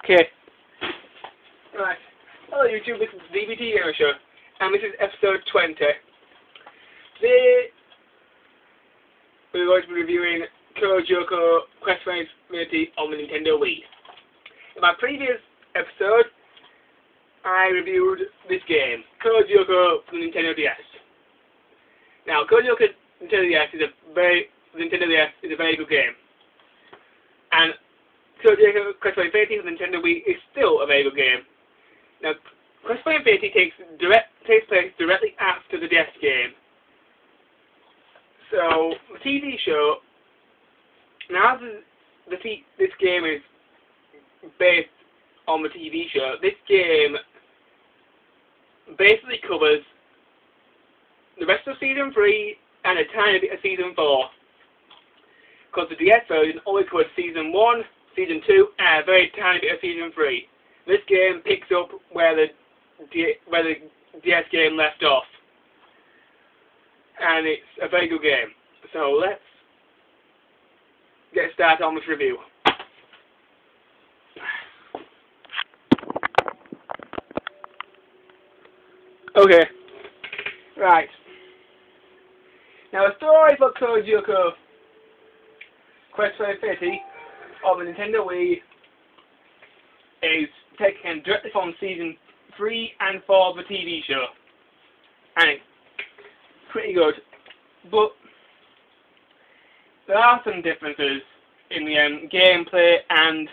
Okay. Right. Hello YouTube, this is D.B.T Gamer Show, and this is episode 20. Today, we're going to be reviewing LYOKO Quest for Infinity on the Nintendo Wii. In my previous episode, I reviewed this game, LYOKO for the Nintendo DS. Now, LYOKO Nintendo DS is a very good game, and LYOKO Quest for Infinity for the Nintendo Wii is still a very good game. Now, Quest for Infinity takes place directly after the DS game. So, the TV show, now this game is based on the TV show. This game basically covers the rest of Season 3 and a tiny bit of Season 4. Because the DS version only covers Season 1, Season 2, and a very tiny bit of Season 3. This game picks up where the DS game left off. And it's a very good game. So let's get started on this review. Okay. Right. Now the story for LYOKO Quest for Infinity of the Nintendo Wii is taken directly from Season 3 and 4 of the TV show. And it's pretty good. But there are some differences in the gameplay and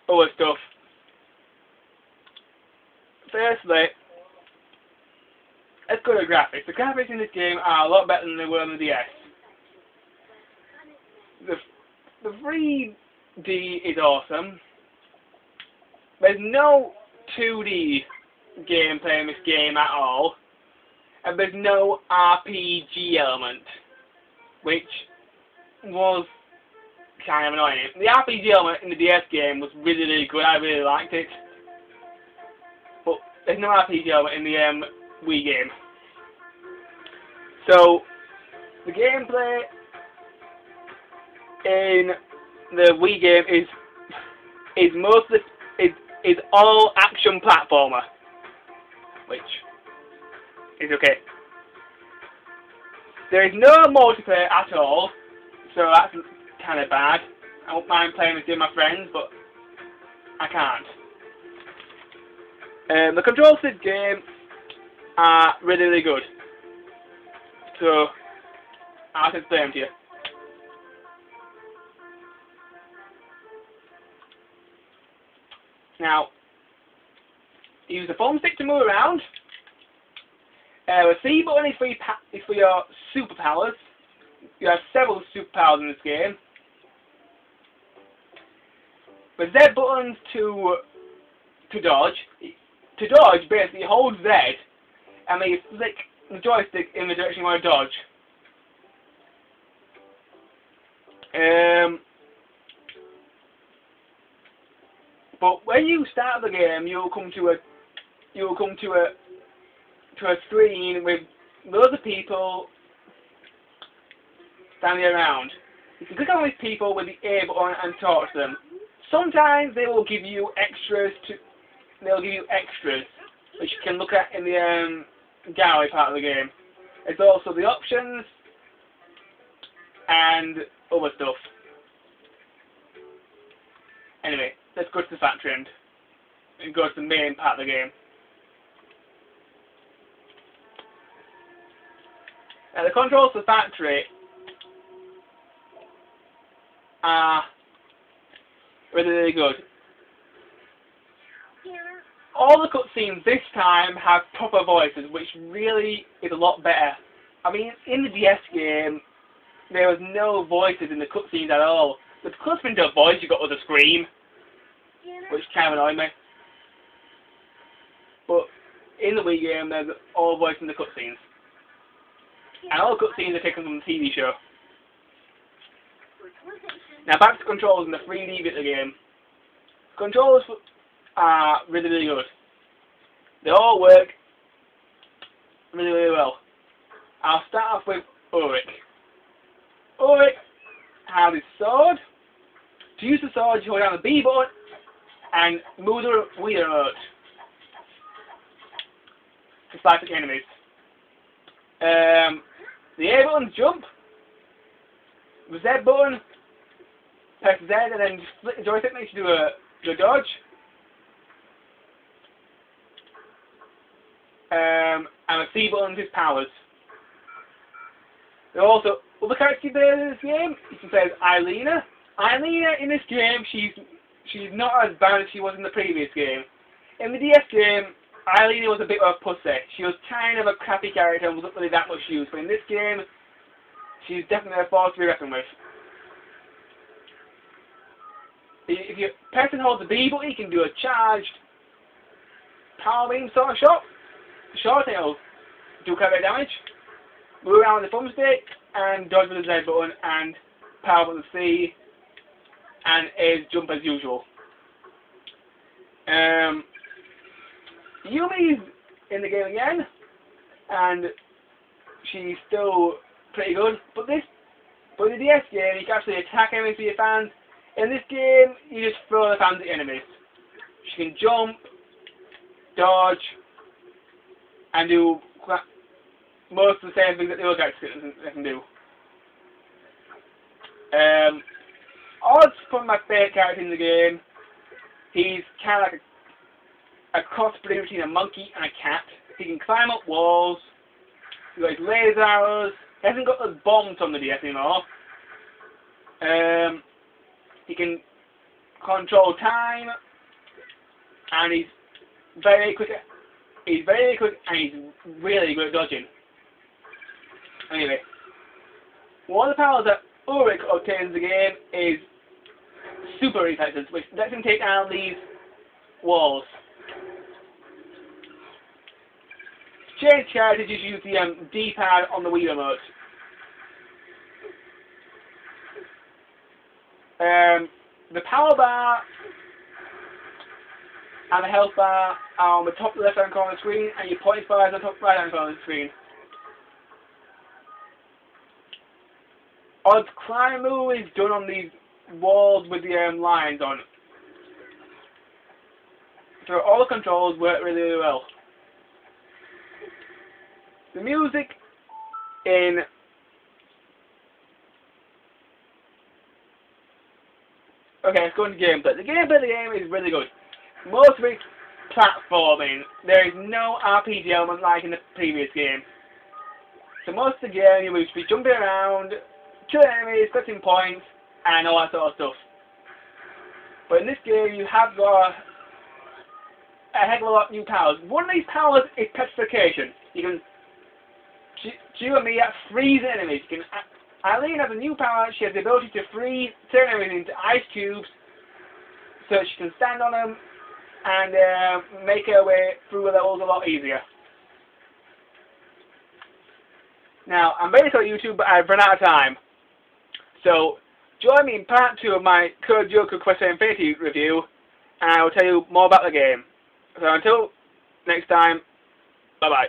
other stuff. Firstly, let's go to graphics. The graphics in this game are a lot better than they were on the DS. The 3D is awesome. There's no 2D gameplay in this game at all. And there's no RPG element, which was kind of annoying. The RPG element in the DS game was really good. I really liked it. But there's no RPG element in the Wii game. So the gameplay in the Wii game is mostly is all action platformer, which is okay. There is no multiplayer at all, so that's kind of bad. I won't mind playing with my friends, but I can't. The controls of this game are really good. So I'll explain them to you. Now, use the thumbstick to move around. The C button is for your superpowers. You have several superpowers in this game. The Z button's to dodge. To dodge, basically, you hold Z, and then you flick the joystick in the direction you want to dodge. But when you start the game, you'll come to a screen with loads of people standing around. You can click on these people with the A button and talk to them. Sometimes they will give you extras, which you can look at in the gallery part of the game. There's also the options and other stuff. Anyway, let's go to the factory end and go to the main part of the game. Now the controls of the factory are really good. All the cutscenes this time have proper voices, which really is a lot better. I mean, in the DS game, there was no voices in the cutscenes at all. The closest thing to a voice you got was a scream, which kind of annoyed me. But in the Wii game, there's all voice in the cutscenes. And all cutscenes are taken from the TV show. Now back to controls in the 3D bit of the game. Controls are really good. They all work really well. I'll start off with Ulrich. Ulrich has his sword. To use the sword, you hold down the B button and move the wii remote to fight the enemies. The A button, jump. The Z button, press Z and then just flick the joystick, makes you do a dodge. And the C button is powers. There are also other characters there in this game. You can say Eilina. Eilina in this game, she's not as bad as she was in the previous game. In the DS game, Eilina was a bit of a pussy. She was kind of a crappy character and wasn't really that much use. But in this game, she's definitely a force to be reckoned with. If you press and hold the B button, you can do a charged power beam sort of shot. Short it'll do quite a bit of damage. Move around with the thumbstick and dodge with the Z button and power button C and is jump as usual. Yumi's in the game again and she's still pretty good. But in the DS game you can actually attack enemies with your fans. In this game you just throw the fans at enemies. She can jump, dodge, and do most of the same things that the other characters can do. Odd's probably my favourite character in the game. He's kind of like a cross between a monkey and a cat. He can climb up walls. He's got his laser arrows. He hasn't got those bombs on the DS anymore. He can control time, and he's very quick. He's very quick and he's really good at dodging. Anyway, one of the powers that Ulrich obtains in the game is super reflexes, which lets him take down these walls. To change characters, just use the D-pad on the Wii remote. The power bar and the health bar are on the top left hand corner of the screen, and your point bar is on the top right hand corner of the screen. Odd's climb move is done on these walls with the lines on. So all the controls work really, really well. The music in okay, let's go into gameplay. The gameplay of the game is really good. Most of it's platforming. There is no RPG element like in the previous game. So most of the game you will just be jumping around, killing enemies, collecting points, and all that sort of stuff. But in this game you have got a heck of a lot of new powers. One of these powers is petrification. You can do a me at freeze enemies. You can Eileen has a new power. She has the ability to freeze certain enemies into ice cubes, so she can stand on them and make her way through the levels a lot easier. Now, I'm very sorry YouTube, but I've run out of time. So, join me in part 2 of my LYOKO Quest Infinity review, and I will tell you more about the game. So until next time, bye bye.